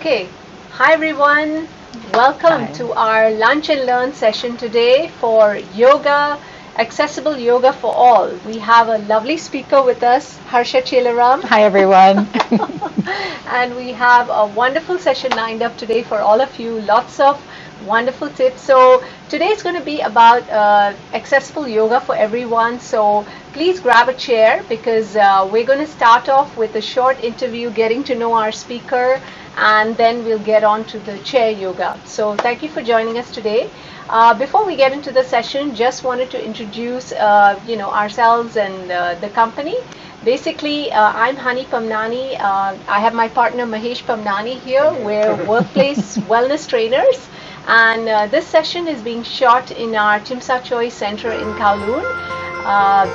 Okay, hi everyone. Welcome Hi. to our Lunch and Learn session today for yoga, accessible yoga for all. We have a lovely speaker with us, Hersha Chellaram. Hi, everyone. And we have a wonderful session lined up today for all of you. Lots of wonderful tips. So today is going to be about accessible yoga for everyone. So please grab a chair because we're going to start off with a short interview, getting to know our speaker, and then we'll get on to the chair yoga. So thank you for joining us today. Before we get into the session, just wanted to introduce ourselves and the company. Basically, I'm Hani Pamnani. I have my partner Mahesh Pamnani here. We're workplace wellness trainers. And this session is being shot in our Chimsa Choi Center in Kowloon.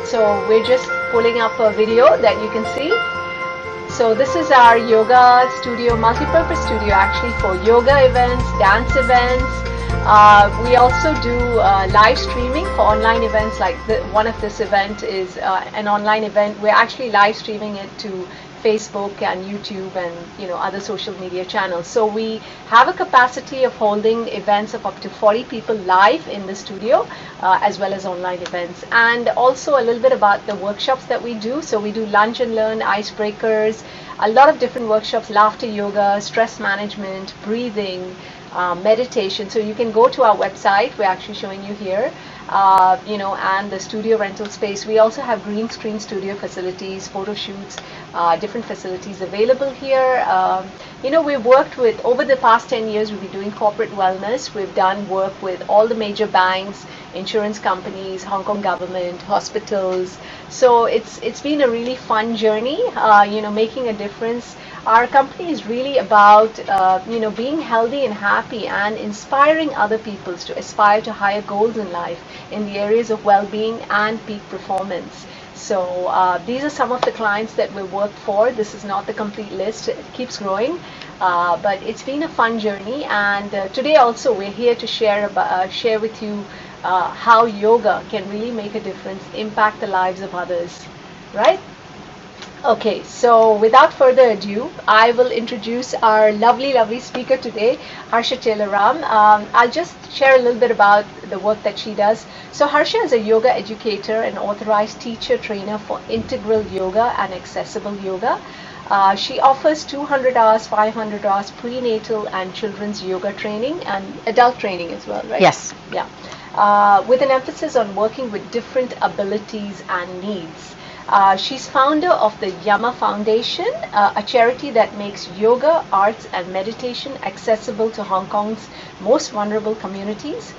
So we're just pulling up a video that you can see. So this is our yoga studio, multi-purpose studio actually for yoga events, dance events. We also do live streaming for online events, like one of this event is an online event. We're actually live streaming it to Facebook and YouTube and other social media channels. So we have a capacity of holding events of up to 40 people live in the studio, as well as online events. And also a little bit about the workshops that we do. So we do lunch and learn, icebreakers, a lot of different workshops, laughter yoga, stress management, breathing, meditation. So you can go to our website. We're actually showing you here. And the studio rental space. We also have green screen studio facilities, photo shoots, different facilities available here. We've worked with, over the past 10 years, we've been doing corporate wellness. We've done work with all the major banks, insurance companies, Hong Kong government, hospitals. So it's been a really fun journey, making a difference. Our company is really about, being healthy and happy and inspiring other people to aspire to higher goals in life in the areas of well-being and peak performance. So these are some of the clients that we work for. This is not the complete list. It keeps growing. But it's been a fun journey. And today also we're here to share with you how yoga can really make a difference, impact the lives of others, right? Okay, so without further ado, I will introduce our lovely speaker today, Hersha Chellaram. I'll just share a little bit about the work that she does. So Hersha is a yoga educator and authorized teacher trainer for integral yoga and accessible yoga. She offers 200 hours, 500 hours prenatal and children's yoga training and adult training as well, right? Yes. Yeah. With an emphasis on working with different abilities and needs. She's founder of the Yama Foundation, a charity that makes yoga, arts, and meditation accessible to Hong Kong's most vulnerable communities.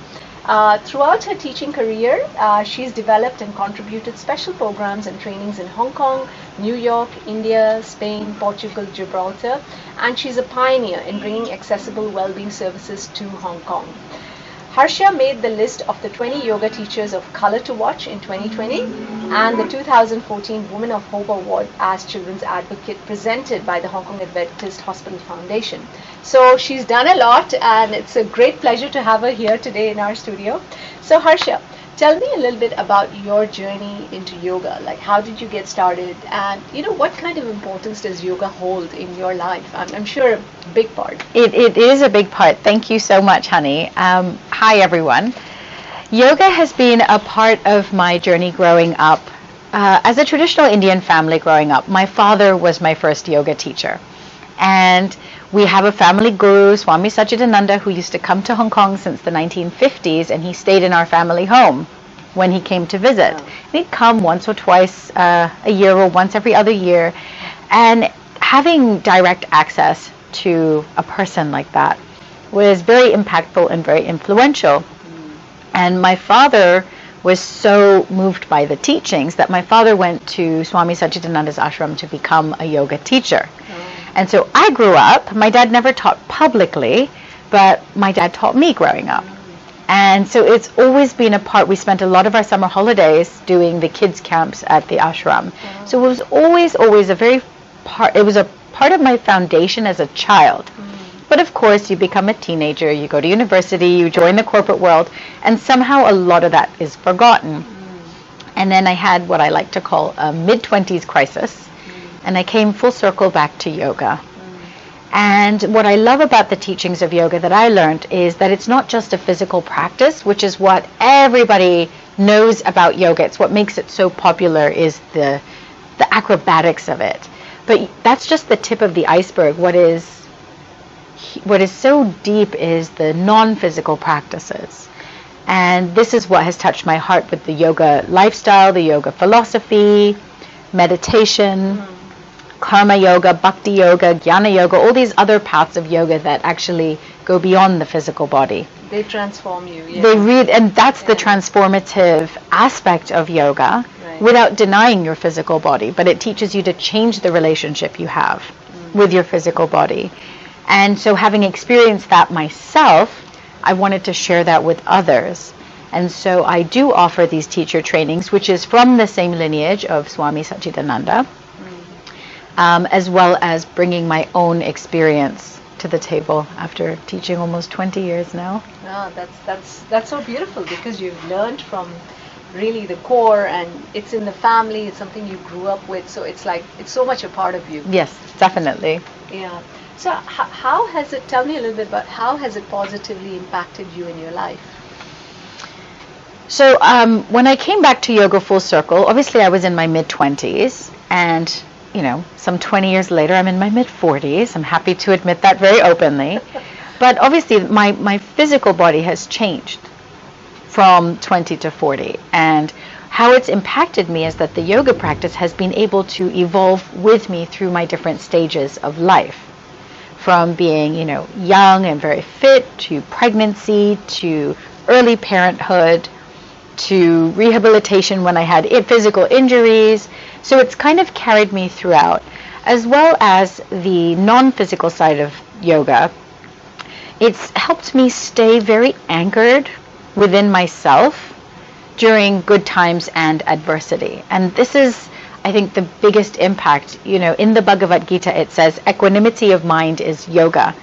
Throughout her teaching career, she's developed and contributed special programs and trainings in Hong Kong, New York, India, Spain, Portugal, Gibraltar, and she's a pioneer in bringing accessible well-being services to Hong Kong. Hersha made the list of the 20 yoga teachers of color to watch in 2020 and the 2014 Women of Hope Award as Children's Advocate presented by the Hong Kong Adventist Hospital Foundation. So she's done a lot and it's a great pleasure to have her here today in our studio. So Hersha, tell me a little bit about your journey into yoga. Like, how did you get started? And, what kind of importance does yoga hold in your life? I'm sure a big part. It is a big part. Thank you so much, Honey. Hi, everyone. Yoga has been a part of my journey growing up. As a traditional Indian family growing up, my father was my first yoga teacher. And we have a family guru, Swami Satchidananda, who used to come to Hong Kong since the 1950s, and he stayed in our family home when he came to visit. Wow. He'd come once or twice a year or once every other year. And having direct access to a person like that was very impactful and very influential. And my father was so moved by the teachings that my father went to Swami Satchidananda's ashram to become a yoga teacher. And so I grew up, my dad never taught publicly, but my dad taught me growing up. And so it's always been a part. We spent a lot of our summer holidays doing the kids camps at the ashram. So it was always a part of my foundation as a child. But of course, you become a teenager, you go to university, you join the corporate world, and somehow a lot of that is forgotten. And then I had what I like to call a mid-20s crisis, and I came full circle back to yoga. And what I love about the teachings of yoga that I learned is that it's not just a physical practice, which is what everybody knows about yoga. It's what makes it so popular is the acrobatics of it. But that's just the tip of the iceberg. What is so deep is the non-physical practices. And this is what has touched my heart with the yoga lifestyle, the yoga philosophy, meditation, karma yoga, bhakti yoga, jnana yoga, all these other paths of yoga that actually go beyond the physical body. They transform you. Yeah. They read, and that's the transformative aspect of yoga, Right. without denying your physical body. But it teaches you to change the relationship you have with your physical body. And so, having experienced that myself, I wanted to share that with others. And so I do offer these teacher trainings, which is from the same lineage of Swami Satchidananda, as well as bringing my own experience to the table after teaching almost 20 years now. Oh, that's so beautiful, because you've learned from really the core, and it's in the family, it's something you grew up with, so it's like it's so much a part of you. Yes, definitely. Yeah. So how has it, tell me a little bit about how has it positively impacted you in your life? So when I came back to yoga full circle, obviously I was in my mid-20s, and some 20 years later I'm in my mid-40s. I'm happy to admit that very openly. But obviously my physical body has changed from 20 to 40, and how it's impacted me is that the yoga practice has been able to evolve with me through my different stages of life. From being, young and very fit, to pregnancy, to early parenthood, to rehabilitation when I had physical injuries. So it's kind of carried me throughout, as well as the non-physical side of yoga. It's helped me stay very anchored within myself during good times and adversity. And this is, I think, the biggest impact. In the Bhagavad Gita it says equanimity of mind is yoga.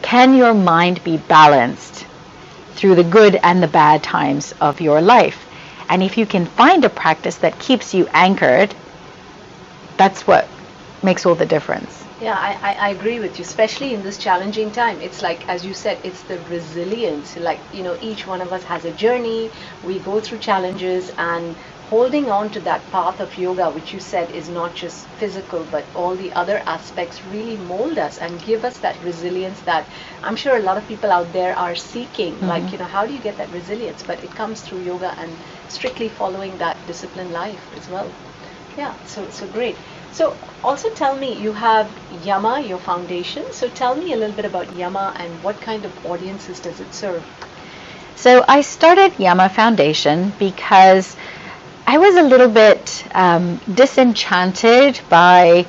Can your mind be balanced through the good and the bad times of your life? And if you can find a practice that keeps you anchored, that's what makes all the difference. Yeah, I agree with you, especially in this challenging time. It's like, as you said, it's the resilience. Like, each one of us has a journey. We go through challenges, and holding on to that path of yoga, which you said is not just physical, but all the other aspects really mold us and give us that resilience that I'm sure a lot of people out there are seeking. Like, how do you get that resilience? But it comes through yoga and strictly following that disciplined life as well. Yeah, so great. So also tell me, you have Yama, your foundation. So tell me a little bit about Yama and what kind of audiences does it serve? So I started Yama Foundation because I was a little bit disenchanted by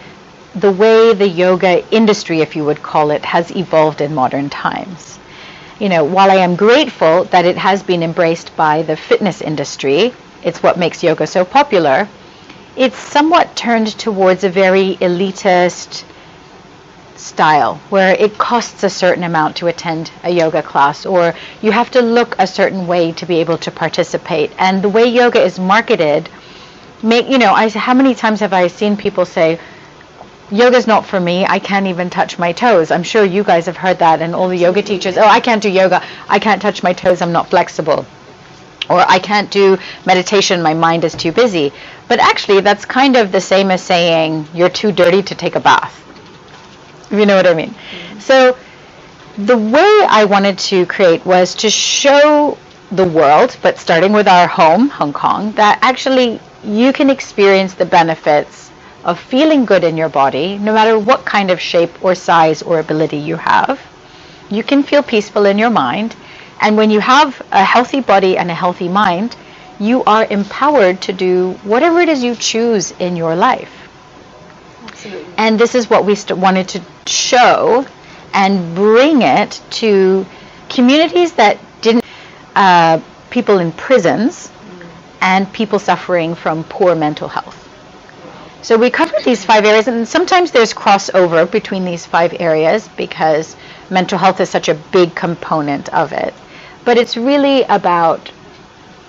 the way the yoga industry, if you would call it, has evolved in modern times. While I am grateful that it has been embraced by the fitness industry, it's what makes yoga so popular, it's somewhat turned towards a very elitist style, where it costs a certain amount to attend a yoga class, or you have to look a certain way to be able to participate. And the way yoga is marketed, how many times have I seen people say, yoga's not for me, I can't even touch my toes. I'm sure you guys have heard that, and all the yoga teachers, I can't do yoga, I can't touch my toes, I'm not flexible. Or I can't do meditation, my mind is too busy. But actually, that's kind of the same as saying you're too dirty to take a bath. If you know what I mean. So the way I wanted to create was to show the world, but starting with our home, Hong Kong, that actually you can experience the benefits of feeling good in your body, no matter what kind of shape or size or ability you have. You can feel peaceful in your mind. And when you have a healthy body and a healthy mind, you are empowered to do whatever it is you choose in your life. Absolutely. And this is what we wanted to show and bring it to communities that didn't, people in prisons and people suffering from poor mental health. So we covered these 5 areas, and sometimes there's crossover between these 5 areas because mental health is such a big component of it. But it's really about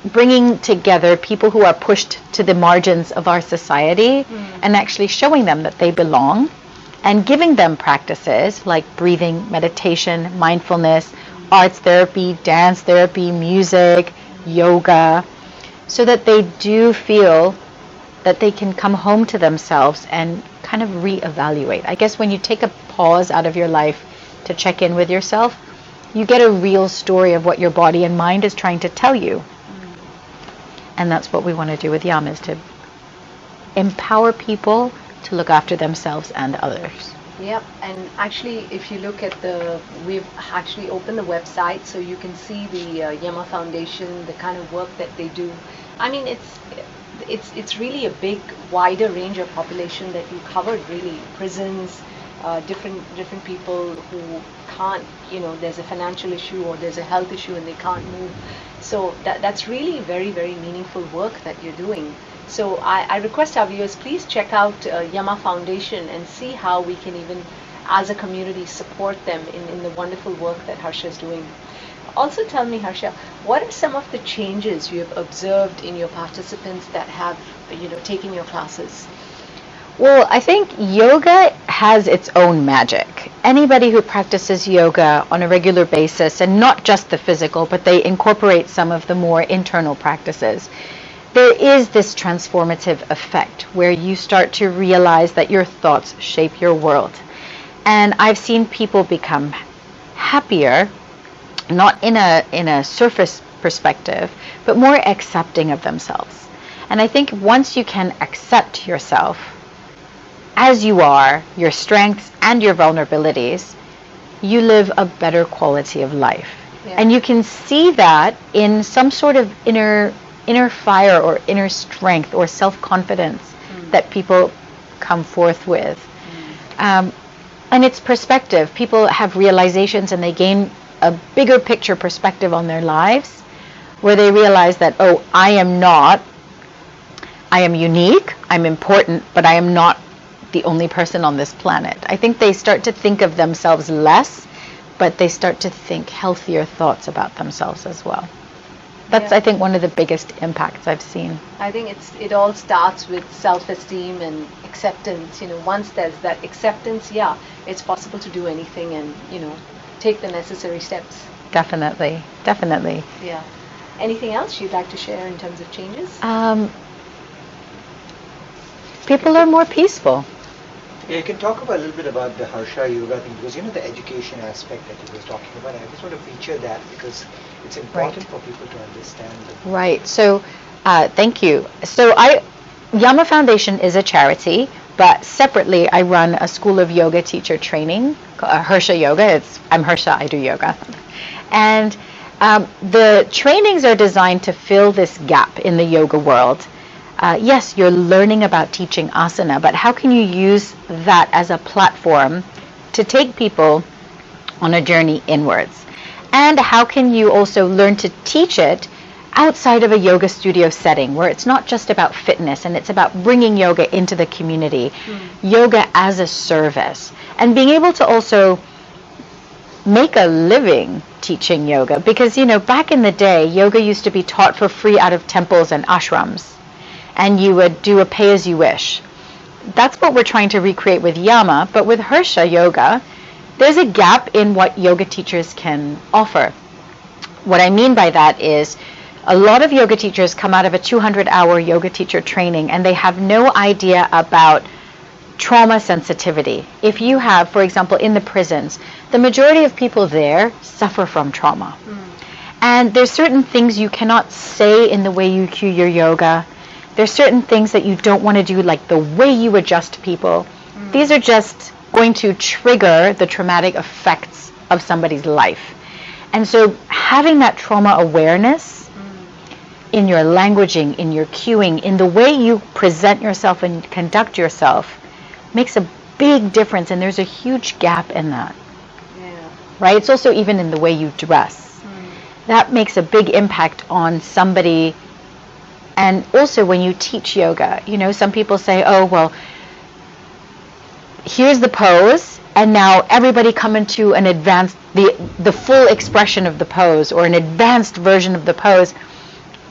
bringing together people who are pushed to the margins of our society and actually showing them that they belong and giving them practices like breathing, meditation, mindfulness, arts therapy, dance therapy, music, yoga, so that they do feel that they can come home to themselves and kind of reevaluate. I guess when you take a pause out of your life to check in with yourself, you get a real story of what your body and mind is trying to tell you. And that's what we want to do with Yama, is to empower people to look after themselves and others. Yep, and actually, if you look at we've actually opened the website, so you can see the Yama Foundation, the kind of work that they do. I mean, it's really a big, wider range of population that you covered. Really, prisons, different people who can't, there's a financial issue or there's a health issue and they can't move. So that's really very, very meaningful work that you're doing. So I request our viewers, please check out Yama Foundation and see how we can even, as a community, support them in the wonderful work that Hersha is doing. Also tell me, Hersha, what are some of the changes you have observed in your participants that have, taken your classes? Well, I think yoga has its own magic. Anybody who practices yoga on a regular basis, and not just the physical, but they incorporate some of the more internal practices, there is this transformative effect where you start to realize that your thoughts shape your world. And I've seen people become happier, not in a surface perspective, but more accepting of themselves. And I think once you can accept yourself as you are, your strengths and your vulnerabilities, you live a better quality of life. Yeah. And you can see that in some sort of inner fire or inner strength or self-confidence that people come forth with. And it's perspective. People have realizations and they gain a bigger picture perspective on their lives, where they realize that, oh, I am unique, I'm important, but I am not the only person on this planet. I think they start to think of themselves less, but they start to think healthier thoughts about themselves as well. That's, yeah, I think, one of the biggest impacts I've seen. I think it all starts with self-esteem and acceptance. Once there's that acceptance, yeah, it's possible to do anything and, take the necessary steps. Definitely. Yeah. Anything else you'd like to share in terms of changes? People are more peaceful. Yeah, you can talk about a little bit about the Hersha yoga thing, because the education aspect that you were talking about, I just want to feature that because it's important for people to understand. Right. So, thank you. So, Yama Foundation is a charity, but separately I run a school of yoga teacher training, Hersha Yoga. I'm Hersha, I do yoga. And the trainings are designed to fill this gap in the yoga world. Yes, you're learning about teaching asana, but how can you use that as a platform to take people on a journey inwards? And how can you also learn to teach it outside of a yoga studio setting, where it's not just about fitness and it's about bringing yoga into the community, yoga as a service, and being able to also make a living teaching yoga. Because, back in the day, yoga used to be taught for free out of temples and ashrams, and you would do a pay-as-you-wish. That's what we're trying to recreate with Yama, but with Hersha Yoga, there's a gap in what yoga teachers can offer. What I mean by that is a lot of yoga teachers come out of a 200-hour yoga teacher training and they have no idea about trauma sensitivity. If you have, for example, in the prisons, the majority of people there suffer from trauma. And there's certain things you cannot say in the way you cue your yoga. There's certain things that you don't want to do, like the way you adjust people. These are just going to trigger the traumatic effects of somebody's life. And so having that trauma awareness in your languaging, in your cueing, in the way you present yourself and conduct yourself makes a big difference, and there's a huge gap in that. Yeah. Right? It's also even in the way you dress. That makes a big impact on somebody. And also when you teach yoga, some people say, oh, well, here's the pose, and now everybody come into an advanced, the full expression of the pose, or an advanced version of the pose.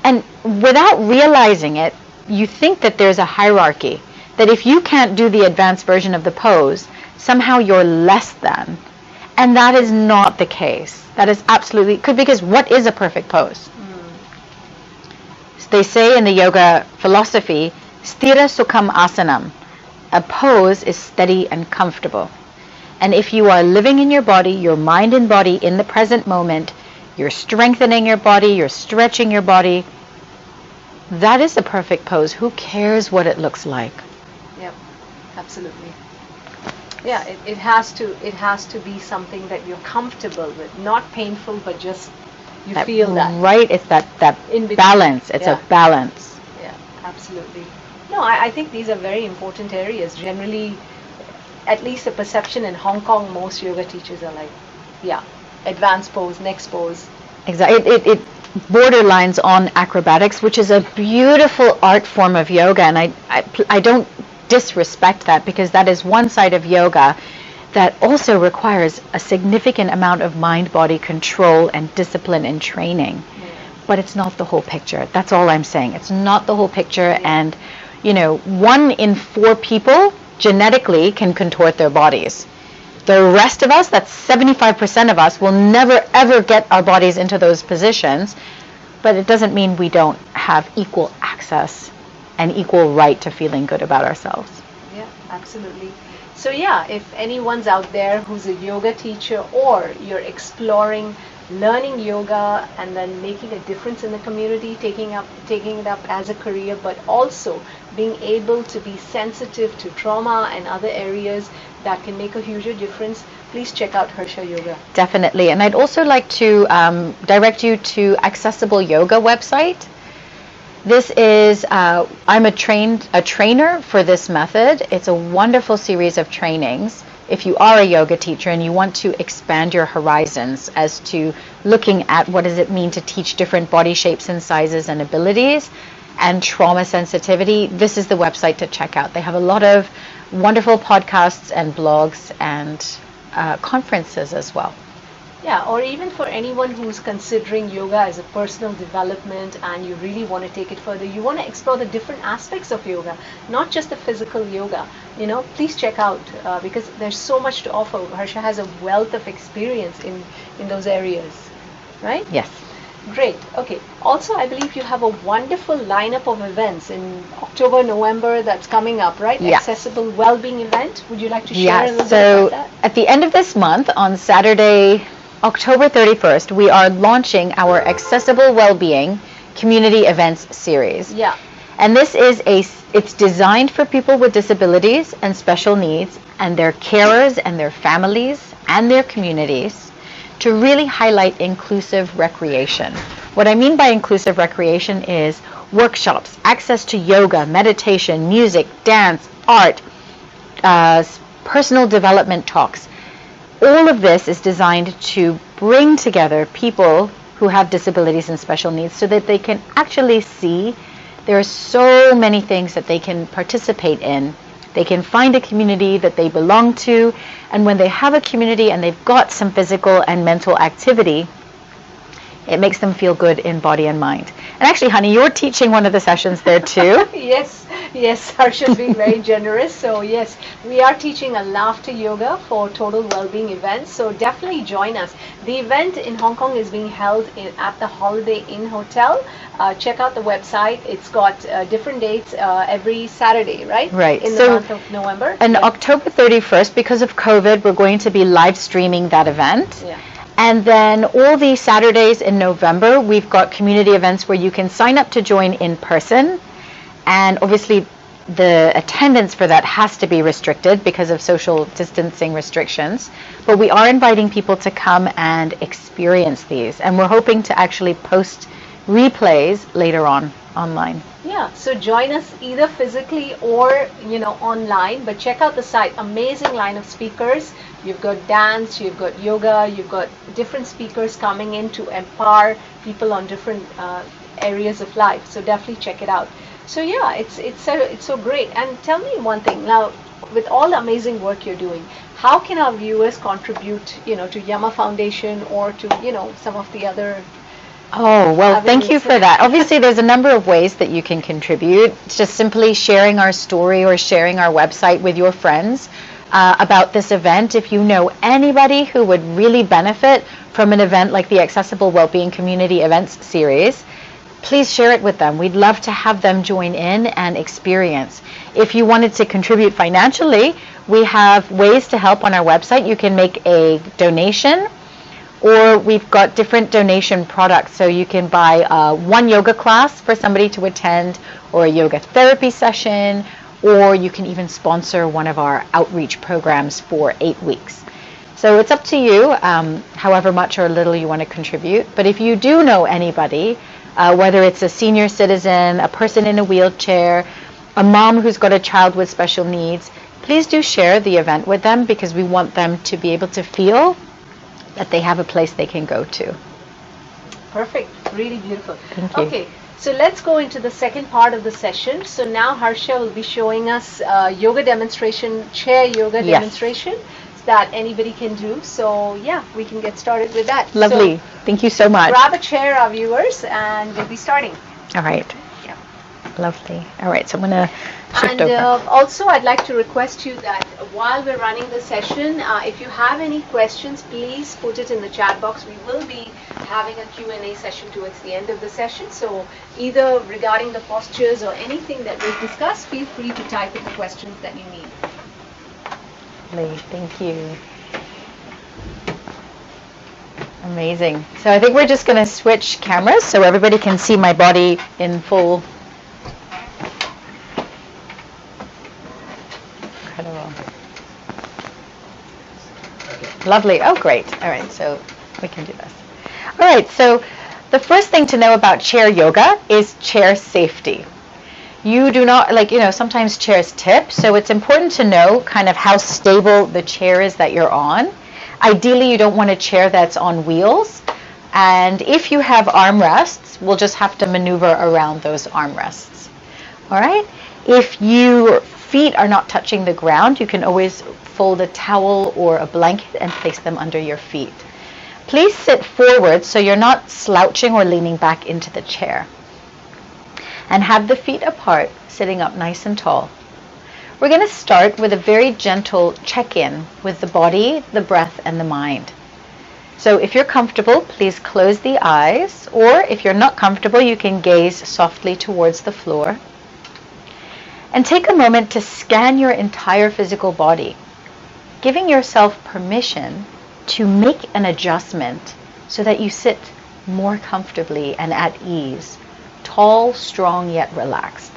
And without realizing it, you think that there's a hierarchy, that if you can't do the advanced version of the pose, somehow you're less than. And that is not the case. That is absolutely, because what is a perfect pose? They say in the yoga philosophy, sthira sukham asanam. A pose is steady and comfortable. And if you are living in your body, your mind and body in the present moment, you're strengthening your body, you're stretching your body, that is the perfect pose. Who cares what it looks like? Yep, absolutely. Yeah, it has to be something that you're comfortable with, not painful, but just you feel that. Right, it's that in between. balance. It's a balance. Yeah, absolutely. No, I think these are very important areas. Generally, at least the perception in Hong Kong, most yoga teachers are like, yeah, advanced pose, next pose. Exactly. It borderlines on acrobatics, which is a beautiful art form of yoga, and I don't disrespect that, because that is one side of yoga that also requires a significant amount of mind-body control and discipline and training. But it's not the whole picture. That's all I'm saying. It's not the whole picture. And, 1 in 4 people genetically can contort their bodies. The rest of us, that's 75% of us, will never ever get our bodies into those positions. But it doesn't mean we don't have equal access and equal right to feeling good about ourselves. Yeah, absolutely. So yeah, if anyone's out there who's a yoga teacher, or you're exploring learning yoga and then making a difference in the community, taking it up as a career, but also being able to be sensitive to trauma and other areas that can make a huge difference, please check out Hersha Yoga. Definitely. And I'd also like to direct you to Accessible Yoga website. This is, I'm a trainer for this method. It's a wonderful series of trainings if you are a yoga teacher and you want to expand your horizons as to looking at what does it mean to teach different body shapes and sizes and abilities and trauma sensitivity. This is the website to check out. They have a lot of wonderful podcasts and blogs and conferences as well. Yeah, or even for anyone who's considering yoga as a personal development and you really want to take it further, you want to explore the different aspects of yoga, not just the physical yoga, please check out because there's so much to offer. Hersha has a wealth of experience in those areas, right? Yes. Great. Okay. Also, I believe you have a wonderful lineup of events in October, November that's coming up, right? Yeah. Accessible Wellbeing event. Would you like to share a little bit so about that? At the end of this month, on Saturday, October 31st, we are launching our Accessible Wellbeing Community Events series. Yeah. And this is it's designed for people with disabilities and special needs and their carers and their families and their communities to really highlight inclusive recreation. What I mean by inclusive recreation is workshops, access to yoga, meditation, music, dance, art, personal development talks. All of this is designed to bring together people who have disabilities and special needs so that they can actually see there are so many things that they can participate in. They can find a community that they belong to, and when they have a community and they've got some physical and mental activity, it makes them feel good in body and mind. And actually, honey, you're teaching one of the sessions there too. Yes, Harsha's been very generous. So yes, we are teaching a laughter yoga for total well-being events. So definitely join us. The event in Hong Kong is being held at the Holiday Inn Hotel. Check out the website. It's got different dates every Saturday, right? Right. In the month of November. And October 31st, because of COVID, we're going to be live streaming that event. Yeah. And then all the Saturdays in November, we've got community events where you can sign up to join in person. And obviously, the attendance for that has to be restricted because of social distancing restrictions. But we are inviting people to come and experience these. And we're hoping to actually post replays later on online. Yeah, so join us either physically or online, but check out the site. Amazing line of speakers. You've got dance, you've got yoga, you've got different speakers coming in to empower people on different areas of life. So definitely check it out. So yeah, it's so great. And tell me one thing now, with all the amazing work you're doing, how can our viewers contribute, to Yama Foundation or to some of the other? Oh, well, thank you for that. Obviously, there's a number of ways that you can contribute. It's just simply sharing our story or sharing our website with your friends about this event. If you know anybody who would really benefit from an event like the Accessible Wellbeing Community Events Series, please share it with them. We'd love to have them join in and experience. If you wanted to contribute financially, we have ways to help on our website. You can make a donation, or we've got different donation products. So you can buy one yoga class for somebody to attend, or a yoga therapy session, or you can even sponsor one of our outreach programs for 8 weeks. So it's up to you, however much or little you want to contribute. But if you do know anybody, whether it's a senior citizen, a person in a wheelchair, a mom who's got a child with special needs, please do share the event with them, because we want them to be able to feel that they have a place they can go to. Perfect. Really beautiful. Thank you. Okay, so let's go into the second part of the session. So now Hersha will be showing us yoga demonstration, chair yoga Yes. demonstration that anybody can do. So yeah, we can get started with that. Lovely. So Thank you so much. grab a chair, our viewers, and we'll be starting. All right. Yeah. Lovely. All right, so I'm going to shift And over. also, I'd like to request you that while we're running the session, if you have any questions, please put it in the chat box. We will be having a Q&A session towards the end of the session. So either regarding the postures or anything that we've discussed, feel free to type in the questions that you need. Lovely. Thank you. Amazing. So I think we're just going to switch cameras so everybody can see my body in full. Incredible. Lovely. Oh, great. All right, so we can do this. All right, so the first thing to know about chair yoga is chair safety. You do not, sometimes chairs tip, so it's important to know kind of how stable the chair is that you're on. Ideally, you don't want a chair that's on wheels. And if you have armrests, we'll just have to maneuver around those armrests. All right? If your feet are not touching the ground, you can always fold a towel or a blanket and place them under your feet. Please sit forward so you're not slouching or leaning back into the chair. And have the feet apart, sitting up nice and tall. We're going to start with a very gentle check-in with the body, the breath, and the mind. So if you're comfortable, please close the eyes, or if you're not comfortable, you can gaze softly towards the floor. And take a moment to scan your entire physical body, giving yourself permission to make an adjustment so that you sit more comfortably and at ease, tall, strong, yet relaxed.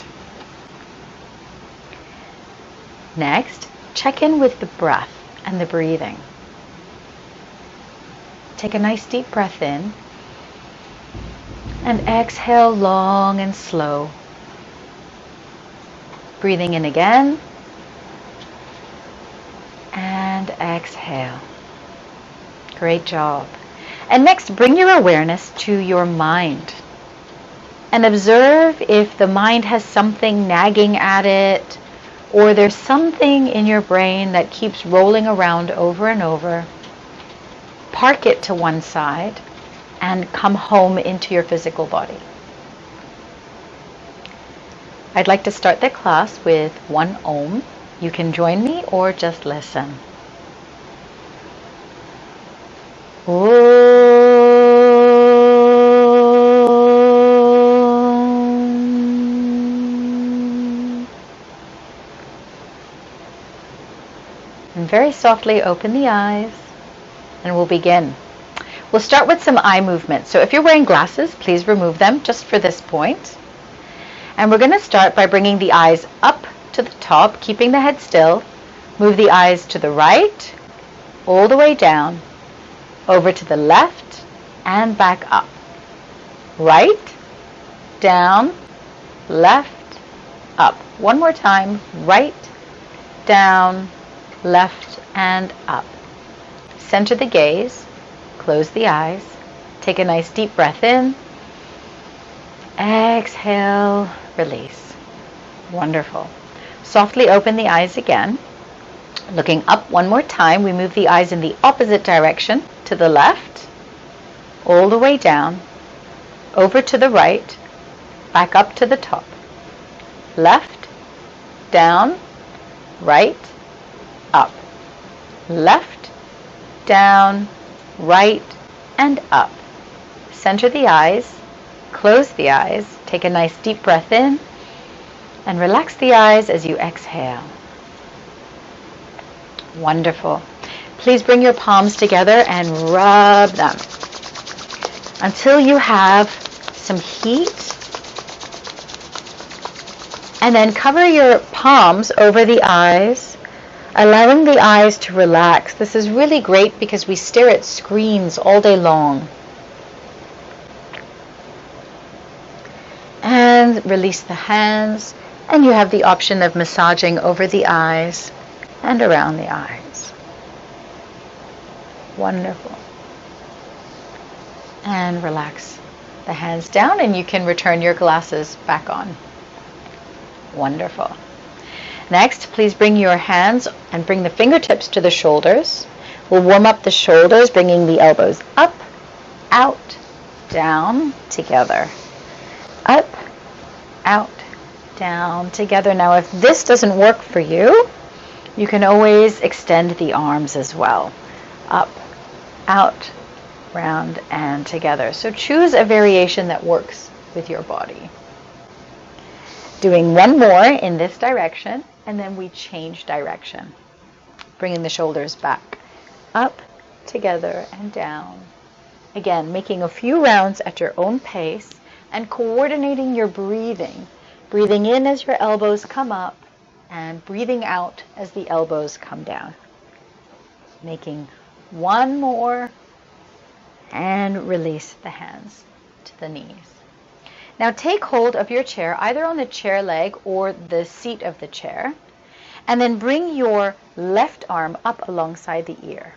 Next, check in with the breath and the breathing. Take a nice deep breath in and exhale long and slow. Breathing in again and exhale. Great job. And next, bring your awareness to your mind and observe if the mind has something nagging at it, or there's something in your brain that keeps rolling around over and over. Park it to one side and come home into your physical body. I'd like to start the class with one Om. You can join me or just listen. And very softly open the eyes and we'll begin. We'll start with some eye movement. So if you're wearing glasses, please remove them just for this point. And we're going to start by bringing the eyes up to the top, keeping the head still. Move the eyes to the right, all the way down, over to the left, and back up. Right, down, left, up. One more time. Right, down, left, and up. Center the gaze. Close the eyes. Take a nice deep breath in. Exhale, release. Wonderful. Softly open the eyes again. Looking up one more time, we move the eyes in the opposite direction to the left, all the way down, over to the right, back up to the top. Left, down, right, up. left, down, right, and up. Center the eyes, close the eyes, take a nice deep breath in, and relax the eyes as you exhale. Wonderful. Please bring your palms together and rub them until you have some heat. And then cover your palms over the eyes, allowing the eyes to relax. This is really great because we stare at screens all day long. And release the hands, and you have the option of massaging over the eyes and around the eyes. Wonderful. And relax the hands down, and you can return your glasses back on. Wonderful. Next, please bring your hands and bring the fingertips to the shoulders. We'll warm up the shoulders, bringing the elbows up, out, down, together. Up, out, down, together. Now, if this doesn't work for you, you can always extend the arms as well. Up, out, round, and together. So choose a variation that works with your body. Doing one more in this direction, and then we change direction. Bringing the shoulders back, up, together, and down. Again, making a few rounds at your own pace and coordinating your breathing. Breathing in as your elbows come up and breathing out as the elbows come down. Making one more and release the hands to the knees. Now take hold of your chair, either on the chair leg or the seat of the chair, and then bring your left arm up alongside the ear.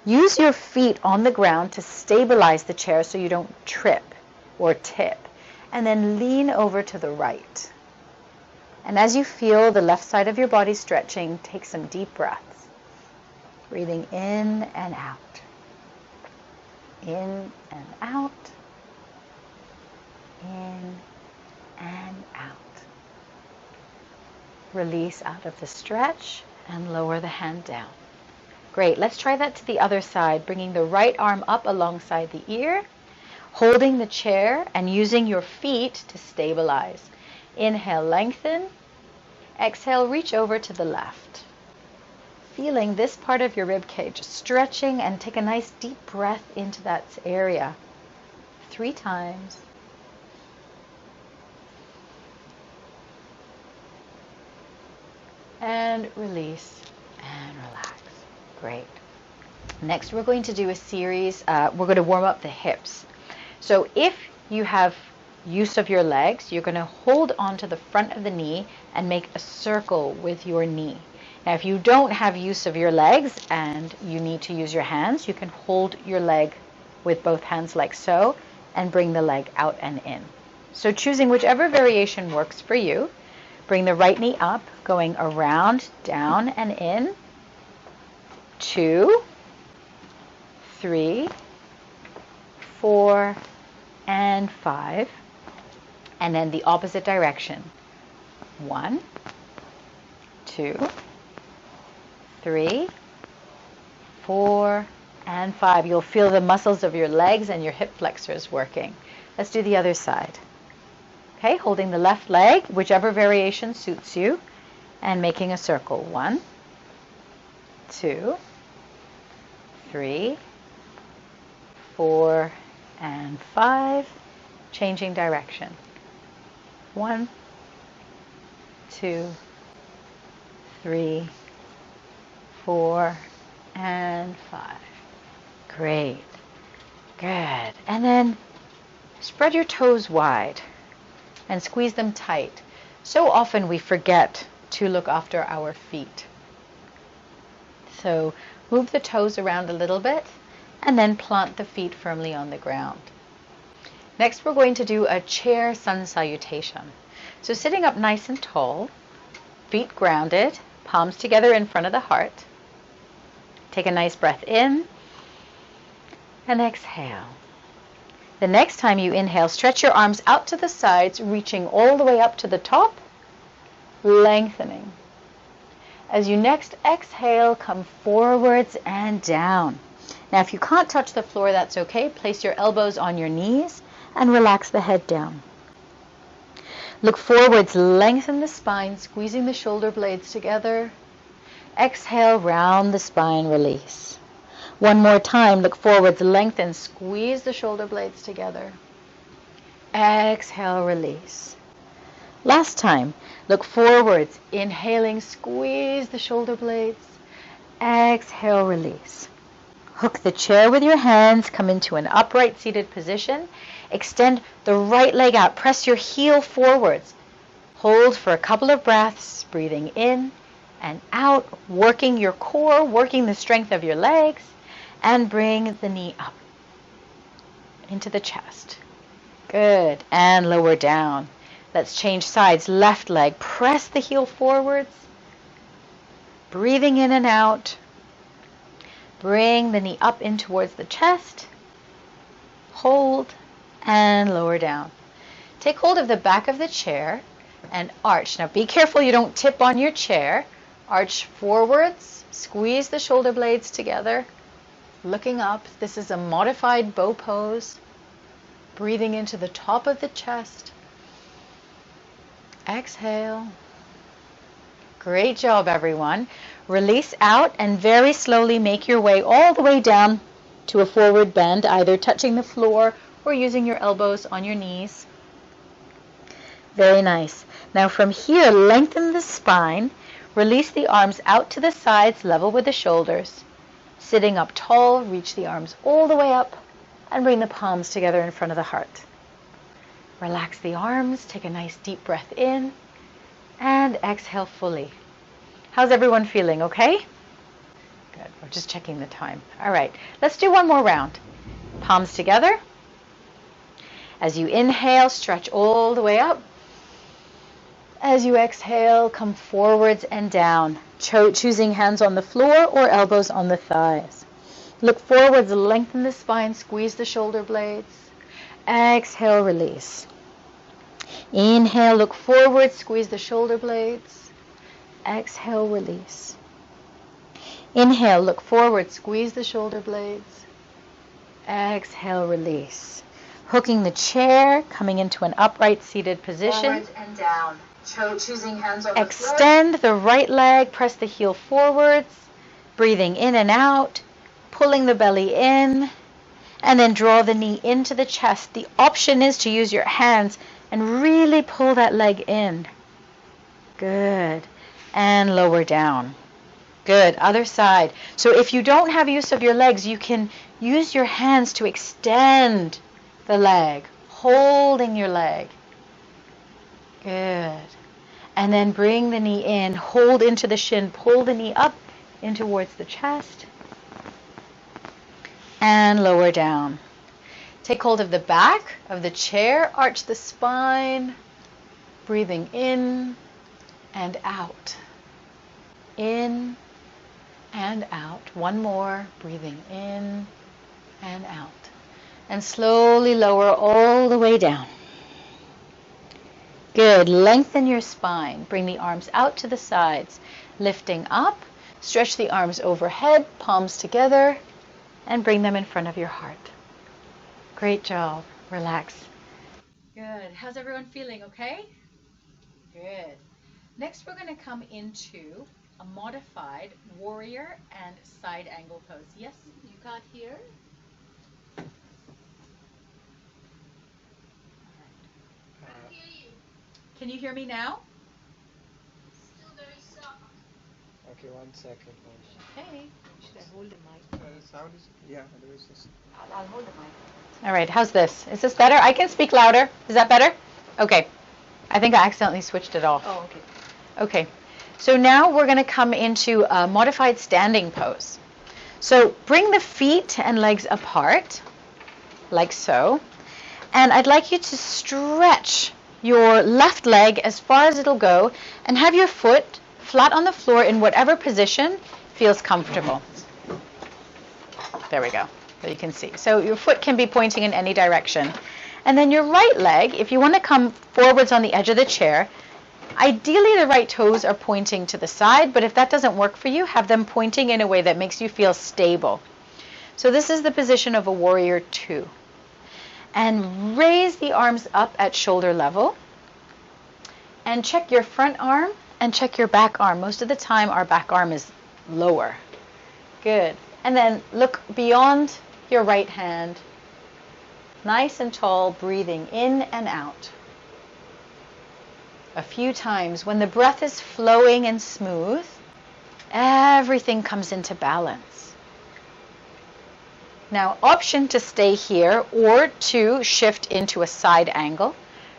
Use your feet on the ground to stabilize the chair so you don't trip or tip, and then lean over to the right. And as you feel the left side of your body stretching, take some deep breaths. Breathing in and out. In and out. In and out. Release out of the stretch and lower the hand down. Great. Let's try that to the other side, bringing the right arm up alongside the ear, holding the chair and using your feet to stabilize. Inhale, lengthen. Exhale, reach over to the left. Feeling this part of your rib cage stretching, and take a nice deep breath into that area. 3 times. And release and relax. Great. Next, we're going to do a series. We're going to warm up the hips. So if you have use of your legs, you're going to hold onto the front of the knee and make a circle with your knee. Now, if you don't have use of your legs and you need to use your hands, you can hold your leg with both hands like so and bring the leg out and in. So choosing whichever variation works for you. Bring the right knee up, going around, down, and in. 2, 3, 4, and 5. And then the opposite direction. 1, 2, 3, 4, and 5. You'll feel the muscles of your legs and your hip flexors working. Let's do the other side. Okay, holding the left leg, whichever variation suits you, and making a circle. 1, 2, 3, 4, and 5. Changing direction. 1, 2, 3, 4, and 5. Great. Good. And then spread your toes wide and squeeze them tight. So often we forget to look after our feet. So move the toes around a little bit and then plant the feet firmly on the ground. Next, we're going to do a chair sun salutation. So sitting up nice and tall, feet grounded, palms together in front of the heart. Take a nice breath in and exhale. The next time you inhale, stretch your arms out to the sides, reaching all the way up to the top, lengthening. As you next exhale, come forwards and down. Now, if you can't touch the floor, that's okay. Place your elbows on your knees and relax the head down. Look forwards, lengthen the spine, squeezing the shoulder blades together. Exhale, round the spine, release. One more time, look forwards, lengthen, squeeze the shoulder blades together. Exhale, release. Last time, look forwards, inhaling, squeeze the shoulder blades. Exhale, release. Hook the chair with your hands, come into an upright seated position. Extend the right leg out, press your heel forwards. Hold for a couple of breaths, breathing in and out, working your core, working the strength of your legs, and bring the knee up into the chest. Good, and lower down. Let's change sides. Left leg, press the heel forwards, breathing in and out. Bring the knee up in towards the chest. Hold and lower down. Take hold of the back of the chair and arch. Now be careful you don't tip on your chair. Arch forwards, squeeze the shoulder blades together, looking up. This is a modified bow pose. Breathing into the top of the chest. Exhale. Great job, everyone. Release out and very slowly make your way all the way down to a forward bend, either touching the floor or using your elbows on your knees. Very nice. Now from here, lengthen the spine. Release the arms out to the sides, level with the shoulders. Sitting up tall, reach the arms all the way up and bring the palms together in front of the heart. Relax the arms, take a nice deep breath in, and exhale fully. How's everyone feeling, okay? Good, we're just checking the time. All right, let's do one more round. Palms together. As you inhale, stretch all the way up. As you exhale, come forwards and down, choosing hands on the floor or elbows on the thighs. Look forwards, lengthen the spine, squeeze the shoulder blades. Exhale, release. Inhale, look forward, squeeze the shoulder blades. Exhale, release. Inhale, look forward, squeeze the shoulder blades. Exhale, release. Hooking the chair, coming into an upright seated position. Forward and down. Choosing hands on the floor. Extend the right leg, press the heel forwards, breathing in and out, pulling the belly in, and then draw the knee into the chest. The option is to use your hands and really pull that leg in. Good. And lower down. Good. Other side. So if you don't have use of your legs, you can use your hands to extend the leg, holding your leg. Good. And then bring the knee in, hold into the shin, pull the knee up in towards the chest, and lower down. Take hold of the back of the chair, arch the spine, breathing in and out. In and out. One more, breathing in and out. And slowly lower all the way down. Good. Lengthen your spine. Bring the arms out to the sides. Lifting up. Stretch the arms overhead, palms together, and bring them in front of your heart. Great job. Relax. Good. How's everyone feeling? Okay? Good. Next, we're going to come into a modified warrior and side angle pose. Yes, you can't hear? Can you hear me now? Still very soft. Okay, 1 second. Okay. Should I hold the mic? The sound is, yeah, there is this. I'll hold the mic. All right, how's this? Is this better? I can speak louder. Is that better? Okay. I think I accidentally switched it off. Oh, okay. Okay. So now we're going to come into a modified standing pose. So bring the feet and legs apart, like so. And I'd like you to stretch your left leg as far as it'll go and have your foot flat on the floor in whatever position feels comfortable. There we go. So you can see. So your foot can be pointing in any direction. And then your right leg, if you want to come forwards on the edge of the chair, Ideally, the right toes are pointing to the side, but if that doesn't work for you, have them pointing in a way that makes you feel stable. So this is the position of a warrior 2. And raise the arms up at shoulder level. And check your front arm and check your back arm. Most of the time, our back arm is lower. Good. And then look beyond your right hand. Nice and tall, breathing in and out. A few times. When the breath is flowing and smooth, everything comes into balance. Now, option to stay here or to shift into a side angle.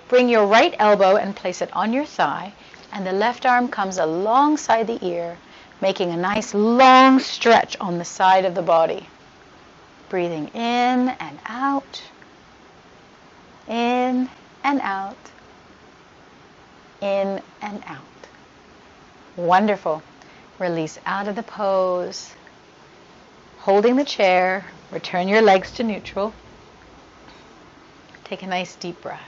Bring your right elbow and place it on your thigh, and the left arm comes alongside the ear, making a nice long stretch on the side of the body. Breathing in and out, in and out, in and out. Wonderful. Release out of the pose. Holding the chair, return your legs to neutral. Take a nice deep breath.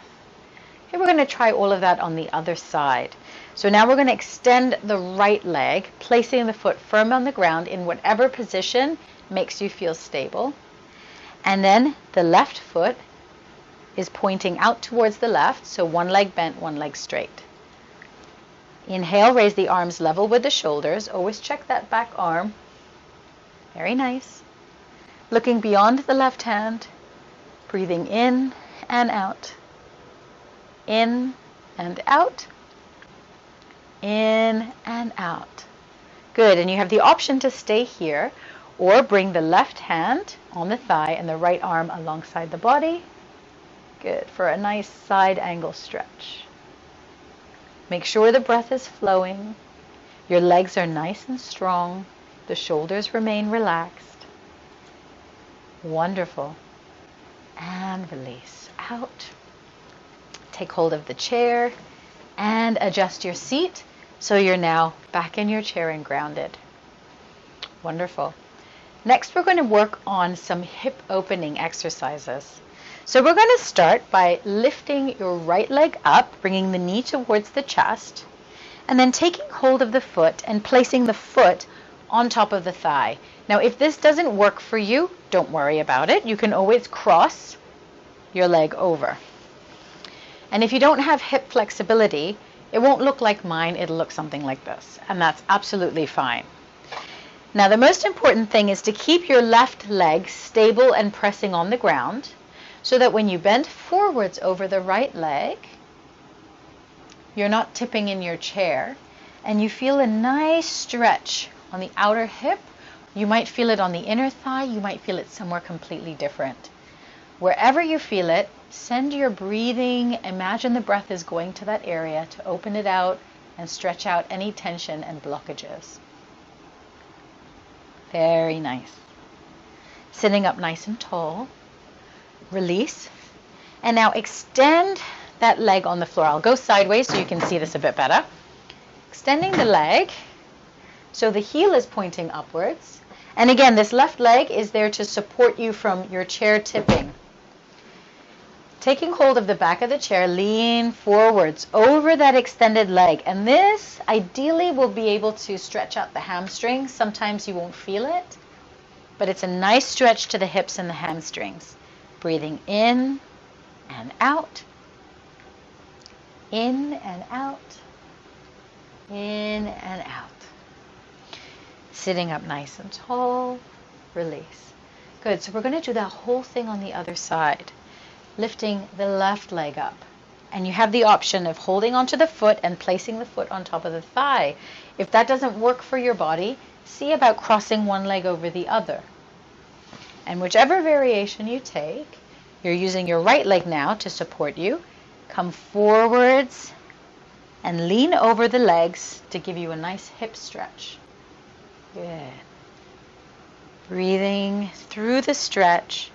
Okay, we're going to try all of that on the other side. So now we're going to extend the right leg, placing the foot firm on the ground in whatever position makes you feel stable. And then the left foot is pointing out towards the left, so one leg bent, one leg straight. Inhale, raise the arms level with the shoulders. Always check that back arm. Very nice. Looking beyond the left hand, breathing in and out. In and out. In and out. Good. And you have the option to stay here or bring the left hand on the thigh and the right arm alongside the body. Good. For a nice side angle stretch. Make sure the breath is flowing. Your legs are nice and strong. The shoulders remain relaxed. Wonderful. And release out. Take hold of the chair and adjust your seat so you're now back in your chair and grounded. Wonderful. Next, we're going to work on some hip opening exercises. So we're going to start by lifting your right leg up, bringing the knee towards the chest, and then taking hold of the foot and placing the foot on top of the thigh. Now, if this doesn't work for you, don't worry about it. You can always cross your leg over. And if you don't have hip flexibility, it won't look like mine, it'll look something like this. And that's absolutely fine. Now, the most important thing is to keep your left leg stable and pressing on the ground so that when you bend forwards over the right leg, you're not tipping in your chair and you feel a nice stretch on the outer hip. You might feel it on the inner thigh, you might feel it somewhere completely different. Wherever you feel it, send your breathing, imagine the breath is going to that area to open it out and stretch out any tension and blockages. Very nice. Sitting up nice and tall. Release. And now extend that leg on the floor. I'll go sideways so you can see this a bit better. Extending the leg so the heel is pointing upwards. And again, this left leg is there to support you from your chair tipping. Taking hold of the back of the chair, lean forwards over that extended leg. And this ideally will be able to stretch out the hamstrings. Sometimes you won't feel it, but it's a nice stretch to the hips and the hamstrings. Breathing in and out. In and out. In and out. Sitting up nice and tall. Release. Good. So we're going to do that whole thing on the other side. Lifting the left leg up. And you have the option of holding onto the foot and placing the foot on top of the thigh. If that doesn't work for your body, see about crossing one leg over the other. And whichever variation you take, you're using your right leg now to support you. Come forwards and lean over the legs to give you a nice hip stretch. Good. Breathing through the stretch.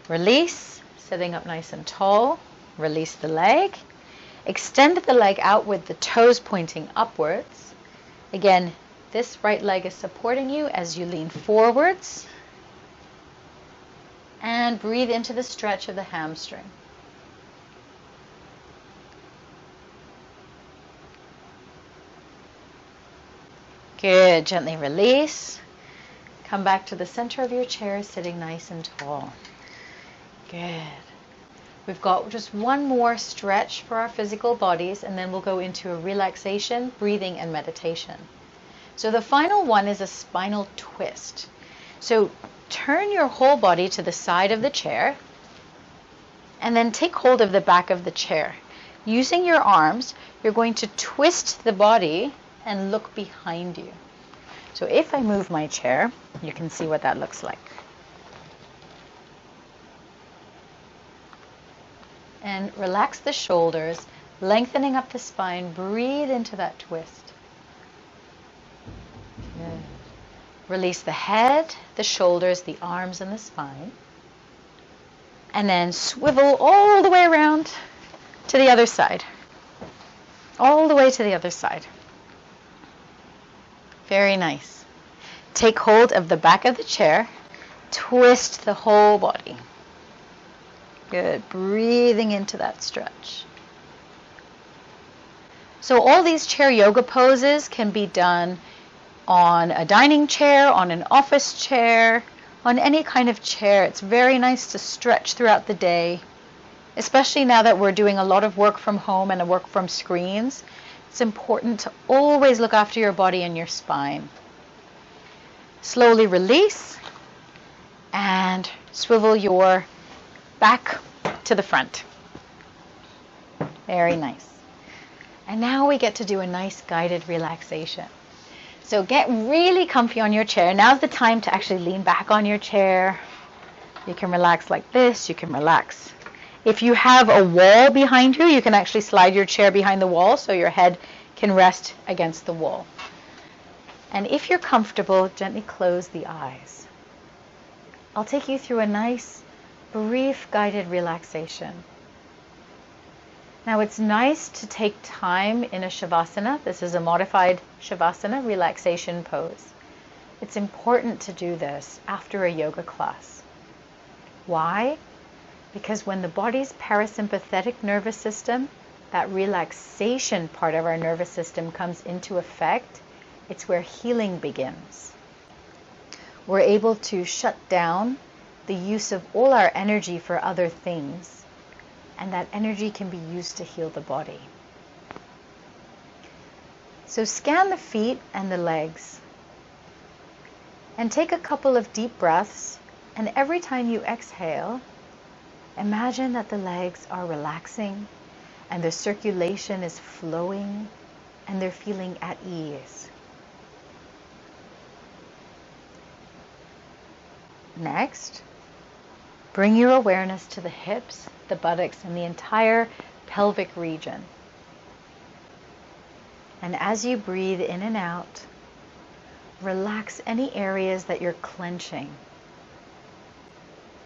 Release, sitting up nice and tall. Release the leg. Extend the leg out with the toes pointing upwards. Again, this right leg is supporting you as you lean forwards. And breathe into the stretch of the hamstring. Good. Gently release. Come back to the center of your chair, sitting nice and tall. Good. We've got just one more stretch for our physical bodies, and then we'll go into a relaxation, breathing, and meditation. So the final one is a spinal twist. So turn your whole body to the side of the chair, and then take hold of the back of the chair. Using your arms, you're going to twist the body and look behind you. So if I move my chair, you can see what that looks like. And relax the shoulders, lengthening up the spine. Breathe into that twist. Good. Release the head, the shoulders, the arms, and the spine. And then swivel all the way around to the other side. All the way to the other side. Very nice. Take hold of the back of the chair. Twist the whole body. Good. Breathing into that stretch. So all these chair yoga poses can be done on a dining chair, on an office chair, on any kind of chair. It's very nice to stretch throughout the day, especially now that we're doing a lot of work from home and work from screens. It's important to always look after your body and your spine. Slowly release and swivel your back to the front. Very nice. And now we get to do a nice guided relaxation. So get really comfy on your chair. Now's the time to actually lean back on your chair. You can relax like this. You can relax. If you have a wall behind you, you can actually slide your chair behind the wall so your head can rest against the wall. And if you're comfortable, gently close the eyes. I'll take you through a nice, brief, guided relaxation. Now it's nice to take time in a Shavasana. This is a modified Shavasana relaxation pose. It's important to do this after a yoga class. Why? Because when the body's parasympathetic nervous system, that relaxation part of our nervous system comes into effect, it's where healing begins. We're able to shut down the use of all our energy for other things, and that energy can be used to heal the body. So scan the feet and the legs, and take a couple of deep breaths, and every time you exhale, imagine that the legs are relaxing, and the circulation is flowing, and they're feeling at ease. Next, bring your awareness to the hips, the buttocks, and the entire pelvic region. And as you breathe in and out, relax any areas that you're clenching.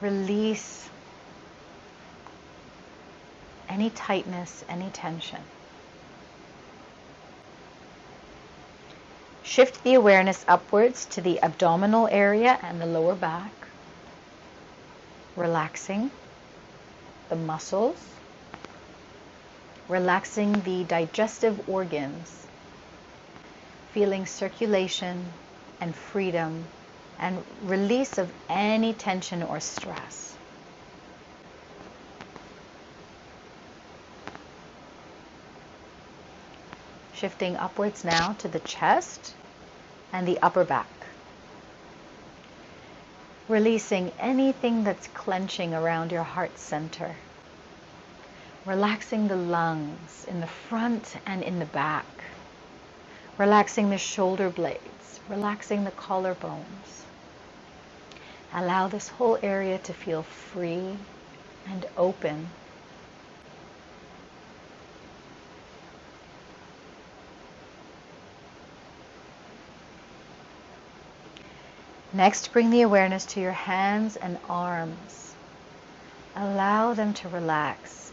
Release any tightness, any tension. Shift the awareness upwards to the abdominal area and the lower back, relaxing the muscles, relaxing the digestive organs, feeling circulation and freedom and release of any tension or stress. Shifting upwards now to the chest and the upper back. Releasing anything that's clenching around your heart center. Relaxing the lungs in the front and in the back. Relaxing the shoulder blades. Relaxing the collarbones. Allow this whole area to feel free and open. Next, bring the awareness to your hands and arms. Allow them to relax.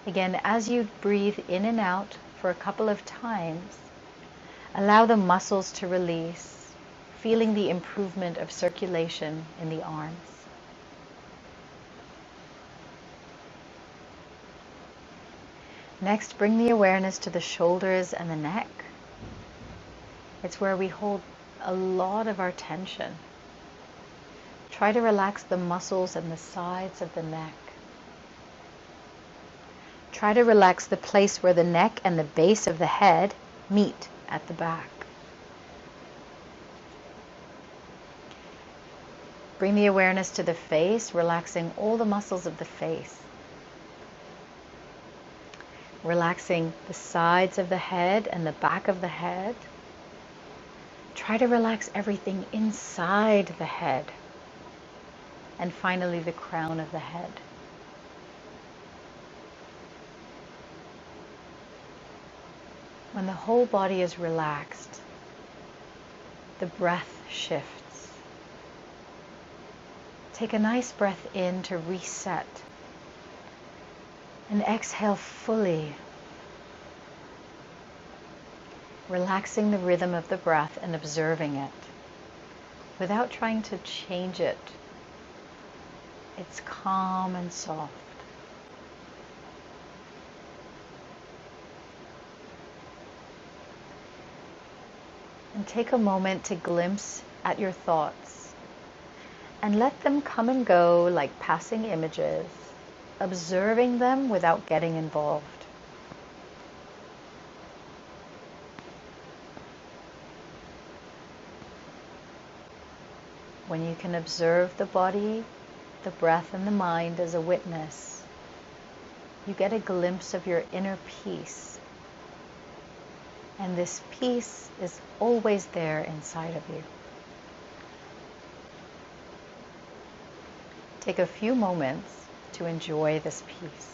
Again, as you breathe in and out for a couple of times, allow the muscles to release, feeling the improvement of circulation in the arms. Next, bring the awareness to the shoulders and the neck. It's where we hold a lot of our tension. Try to relax the muscles and the sides of the neck. Try to relax the place where the neck and the base of the head meet at the back. Bring the awareness to the face, relaxing all the muscles of the face. Relaxing the sides of the head and the back of the head. Try to relax everything inside the head. And finally, the crown of the head. When the whole body is relaxed, the breath shifts. Take a nice breath in to reset. And exhale fully. Relaxing the rhythm of the breath and observing it without trying to change it. It's calm and soft. And take a moment to glimpse at your thoughts and let them come and go like passing images, observing them without getting involved. When you can observe the body, the breath, and the mind as a witness, you get a glimpse of your inner peace. And this peace is always there inside of you. Take a few moments to enjoy this peace.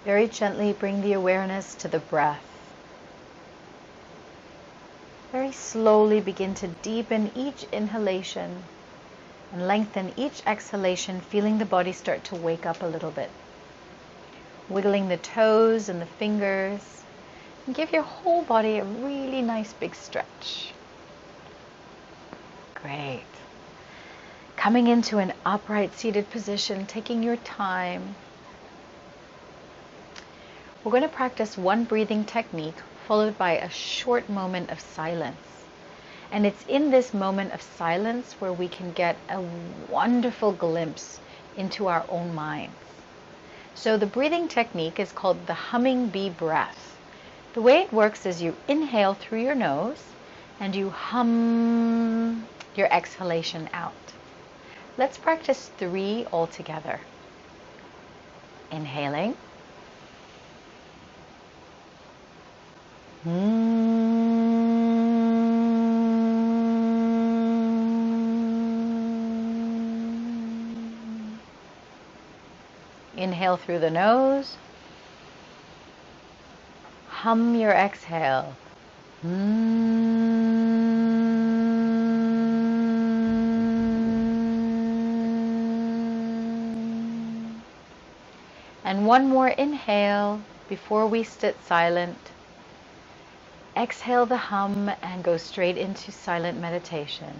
Very gently bring the awareness to the breath. Very slowly begin to deepen each inhalation and lengthen each exhalation, feeling the body start to wake up a little bit. Wiggling the toes and the fingers, and give your whole body a really nice big stretch. Great. Coming into an upright seated position, taking your time. We're going to practice one breathing technique followed by a short moment of silence. And it's in this moment of silence where we can get a wonderful glimpse into our own minds. So the breathing technique is called the humming bee breath. The way it works is you inhale through your nose and you hum your exhalation out. Let's practice 3 altogether. Inhaling. Inhale through the nose. Hum your exhale. And one more inhale before we sit silent. Exhale the hum and go straight into silent meditation.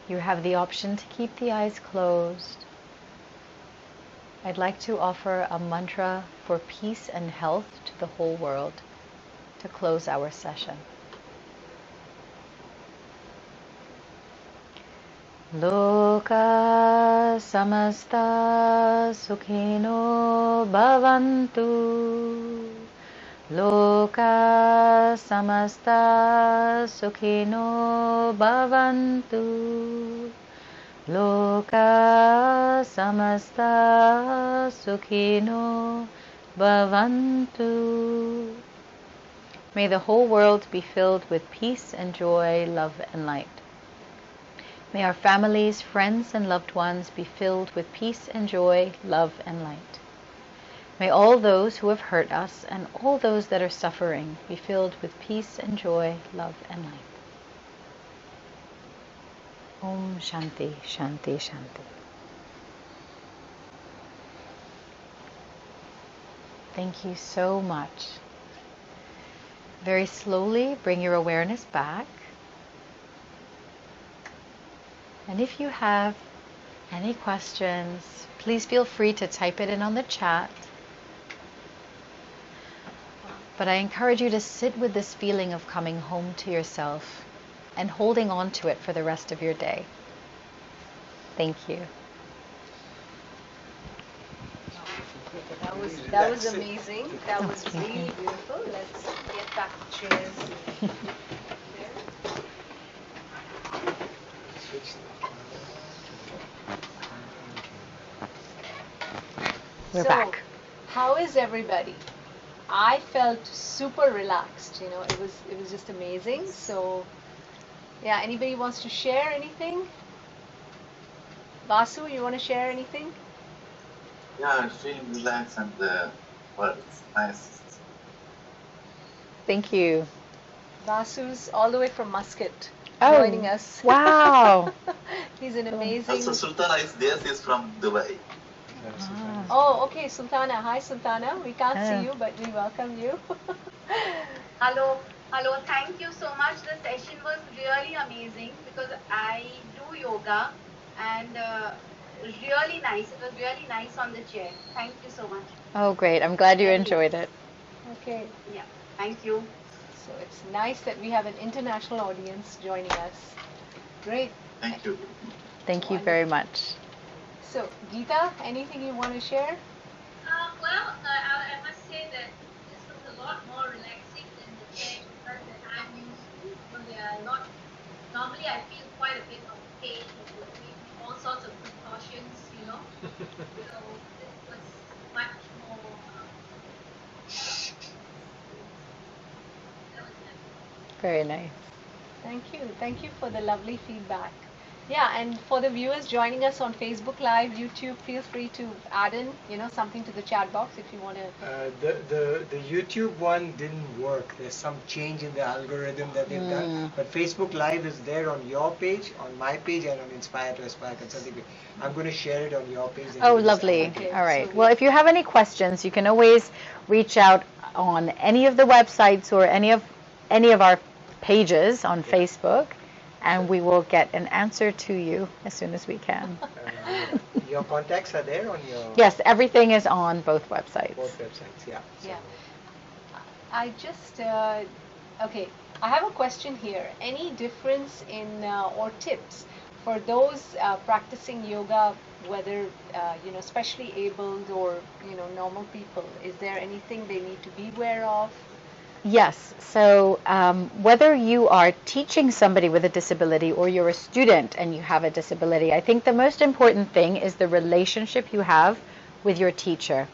You have the option to keep the eyes closed. I'd like to offer a mantra for peace and health to the whole world to close our session. Loka samasta sukhino bhavantu. Loka samasta sukhino bhavantu. Loka samasta sukhino bhavantu. May the whole world be filled with peace and joy, love and light. May our families, friends and loved ones be filled with peace and joy, love and light. May all those who have hurt us and all those that are suffering be filled with peace and joy, love and light. Om Shanti, Shanti, Shanti. Thank you so much. Very slowly bring your awareness back. And if you have any questions, please feel free to type it in on the chat. But I encourage you to sit with this feeling of coming home to yourself and holding on to it for the rest of your day. Thank you. That was amazing. That was really beautiful. Let's get back to chairs. We're So, back. how is everybody? I felt super relaxed. You know, it was just amazing. So, yeah. Anybody wants to share anything? Vasu, you want to share anything? Yeah, I feel relaxed and well, it's nice. Thank you. Vasu's all the way from Muscat Oh, joining us. wow. He's an Also, amazing. Sultana is there. She's from Dubai. Oh, okay, Sultana. Hi, Sultana. We can't Hello. see you, but we welcome you. Hello, hello. Thank you so much. The session was really amazing because I do yoga and really nice. It was really nice on the chair. Thank you so much. Oh, great. I'm glad you enjoyed it. Okay, Yeah, thank you. so it's nice that we have an international audience joining us. Great. Thank you. Thank you very much. So, Geeta, anything you want to share? I must say that this was a lot more relaxing than the chair exercise that I'm used to. So there are a lot. Normally, I feel quite a bit of pain and all sorts of precautions, you know. So this was much more. That was nice. Very nice. Thank you. Thank you for the lovely feedback. Yeah, and for the viewers joining us on Facebook Live, YouTube, feel free to add in, something to the chat box if you want to. The YouTube one didn't work. There's some change in the algorithm that they've done. But Facebook Live is there on your page, on my page, and on Inspire to Aspire Consulting page. I'm going to share it on your page. And Oh, you just lovely. add it. Okay, All right. so Well, if you have any questions, you can always reach out on any of the websites or any of our pages on Facebook, and we will get an answer to you as soon as we can. Your contacts are there on your Yes, everything is on both websites. both websites. Yeah. So, Yeah. I just, okay, I have a question here. Any difference in or tips for those practicing yoga, whether, especially abled or, normal people? Is there anything they need to be aware of? Yes. So whether you are teaching somebody with a disability or you're a student and you have a disability, I think the most important thing is the relationship you have with your teacher.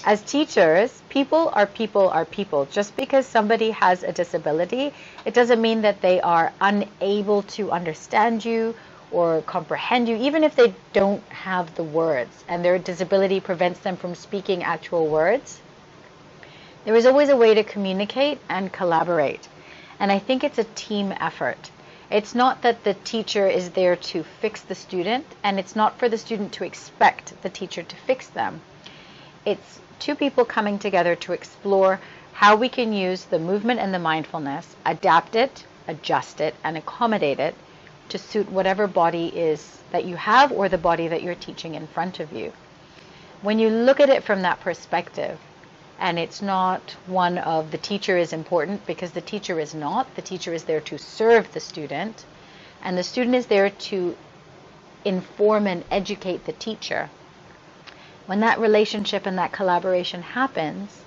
As teachers, people are people are people. Just because somebody has a disability, it doesn't mean that they are unable to understand you or comprehend you, even if they don't have the words and their disability prevents them from speaking actual words. There is always a way to communicate and collaborate. And I think it's a team effort. It's not that the teacher is there to fix the student, and it's not for the student to expect the teacher to fix them. It's two people coming together to explore how we can use the movement and the mindfulness, adapt it, adjust it, and accommodate it to suit whatever body is that you have or the body that you're teaching in front of you. When you look at it from that perspective, and it's not one of the teacher is important, because the teacher is not. The teacher is there to serve the student, and the student is there to inform and educate the teacher. When that relationship and that collaboration happens,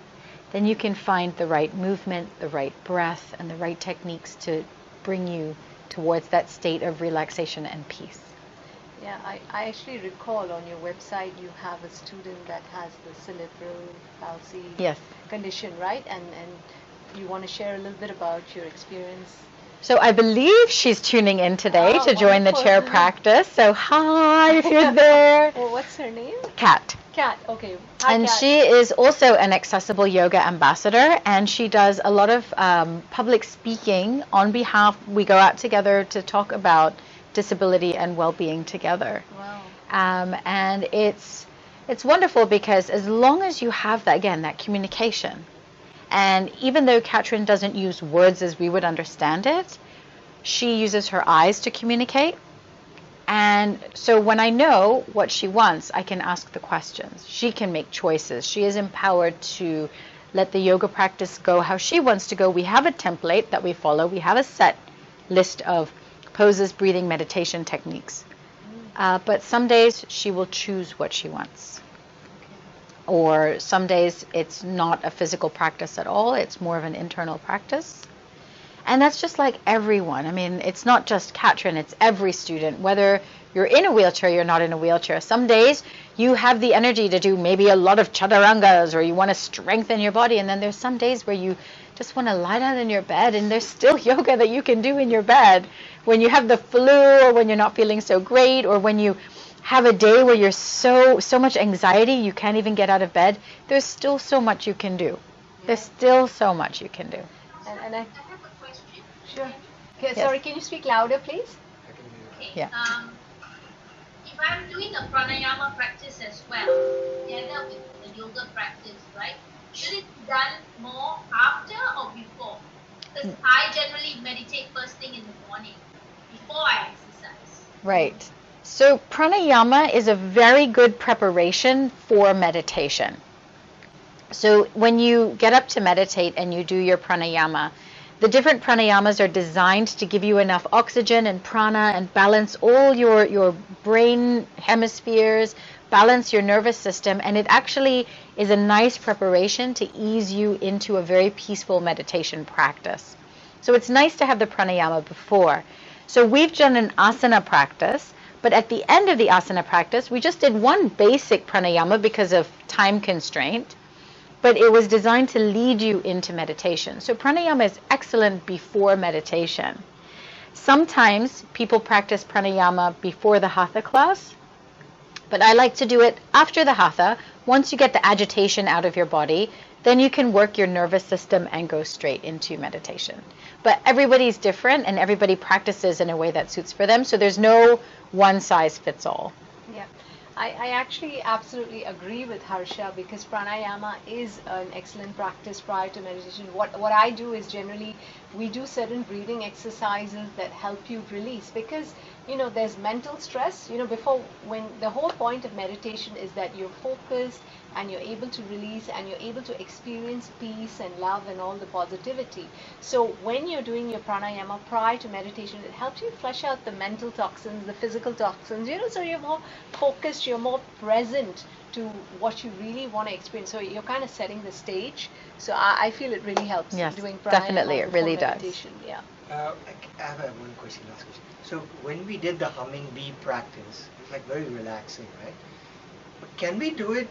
then you can find the right movement, the right breath, and the right techniques to bring you towards that state of relaxation and peace. Yeah, I actually recall on your website you have a student that has the cerebral palsy condition, right? And you want to share a little bit about your experience. So I believe she's tuning in today to join the chair practice. So hi, if you're there. Well, what's her name? Kat. Kat, okay. Hi, And Kat. she is also an accessible yoga ambassador, and she does a lot of public speaking on behalf. We go out together to talk about disability and well-being together. Wow. And it's wonderful, because as long as you have that, again, that communication, and even though Katrin doesn't use words as we would understand it, she uses her eyes to communicate. And so when I know what she wants, I can ask the questions. She can make choices. She is empowered to let the yoga practice go how she wants to go. We have a template that we follow. We have a set list of poses, breathing, meditation techniques. But some days she will choose what she wants. Or some days it's not a physical practice at all. It's more of an internal practice. And that's just like everyone. I mean, it's not just Katrin, it's every student. Whether you're in a wheelchair, you're not in a wheelchair. Some days you have the energy to do maybe a lot of chaturangas, or you want to strengthen your body. And then there's some days where you just want to lie down in your bed, and there's still yoga that you can do in your bed. When you have the flu, or when you're not feeling so great, or when you have a day where you're so much anxiety you can't even get out of bed, there's still so much you can do. Yeah. There's still so much you can do. And I have a question. sure. Okay, Yes. Sorry, can you speak louder, please? I can hear you. Okay. Yeah. If I'm doing a pranayama practice as well, together with the yoga practice, right? Should it be done more after or before? Because I generally meditate first thing in the morning before I exercise. Right. So pranayama is a very good preparation for meditation. So when you get up to meditate and you do your pranayama, the different pranayamas are designed to give you enough oxygen and prana and balance all your brain hemispheres, balance your nervous system, and it actually is a nice preparation to ease you into a very peaceful meditation practice. So it's nice to have the pranayama before. So we've done an asana practice, but at the end of the asana practice, we just did one basic pranayama because of time constraint, but it was designed to lead you into meditation. So pranayama is excellent before meditation. Sometimes people practice pranayama before the hatha class, but I like to do it after the hatha. Once you get the agitation out of your body, then you can work your nervous system and go straight into meditation. But everybody's different, and everybody practices in a way that suits for them, so there's no one size fits all. Yeah, I actually absolutely agree with Hersha, because pranayama is an excellent practice prior to meditation. What I do is generally we do certain breathing exercises that help you release, because there's mental stress. When the whole point of meditation is that you're focused and you're able to release and you're able to experience peace and love and all the positivity. So when you're doing your pranayama prior to meditation, it helps you flush out the mental toxins, the physical toxins, so you're more focused, you're more present to what you really want to experience. So you're kind of setting the stage. So I feel it really helps doing pranayama. Definitely, it really does. Meditation. Yeah. I have one question, last question. So when we did the humming bee practice, it was very relaxing, right? But can we do it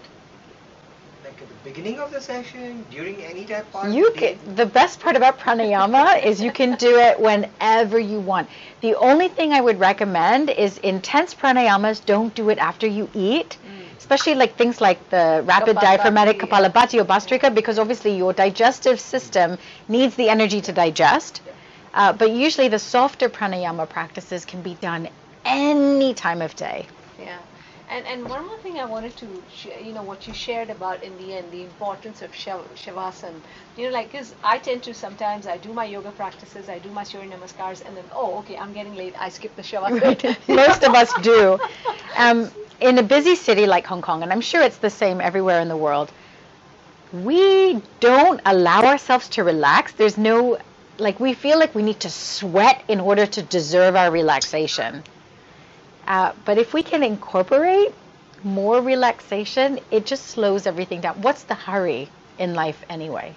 at the beginning of the session, during any part of the day? The best part about pranayama is you can do it whenever you want. The only thing I would recommend is intense pranayamas, don't do it after you eat. Especially things like the rapid diaphragmatic Kapalabhati or Bhastrika, because obviously your digestive system needs the energy to digest. But usually the softer pranayama practices can be done any time of day. Yeah. And one more thing I wanted to, what you shared about in the end, the importance of Shavasana. Like, because I tend to sometimes, I do my yoga practices, I do my Surya Namaskars, and then, oh, okay, I'm getting late, I skip the Shavasana. Right. Most of us do. In a busy city like Hong Kong, and I'm sure it's the same everywhere in the world, we don't allow ourselves to relax. There's no, like, we feel like we need to sweat in order to deserve our relaxation. But if we can incorporate more relaxation, it just slows everything down. What's the hurry in life anyway?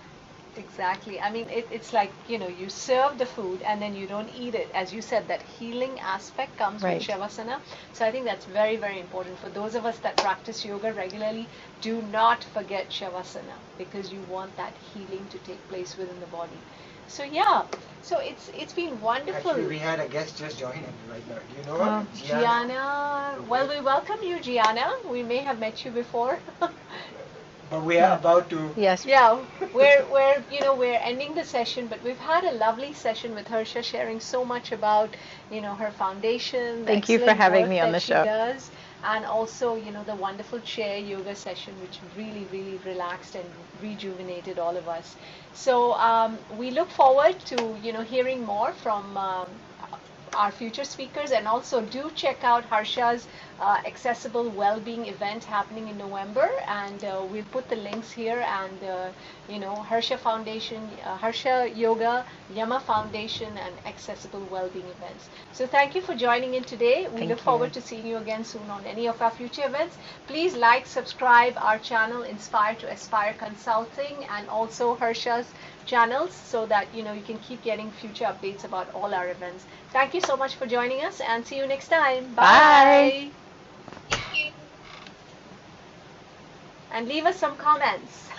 Exactly. I mean, it's like, you serve the food and then you don't eat it. As you said, that healing aspect comes Right. with Shavasana. So I think that's very, very important. For those of us that practice yoga regularly, do not forget Shavasana, because you want that healing to take place within the body. So yeah, so it's been wonderful. Actually, we had a guest just join in right now. Do you know her? Gianna. Well, we welcome you, Gianna. We may have met you before. But we are about to. Yes. Yeah, we're ending the session, but we've had a lovely session with Hersha, sharing so much about her foundation. Thank you for excellent having work me on that the she show. does, and also the wonderful chair yoga session, which really, really relaxed and rejuvenated all of us. So we look forward to hearing more from our future speakers, and also do check out Harsha's accessible well-being event happening in November, and we'll put the links here, and Hersha Foundation, Hersha Yoga, Yama Foundation, and accessible well-being events. So thank you for joining in today. We Thank look you. forward to seeing you again soon on any of our future events. Please like, subscribe our channel, Inspire to Aspire Consulting, and also Hersha's channels, so that you can keep getting future updates about all our events. Thank you so much for joining us, and see you next time. Bye. Thank you. And leave us some comments.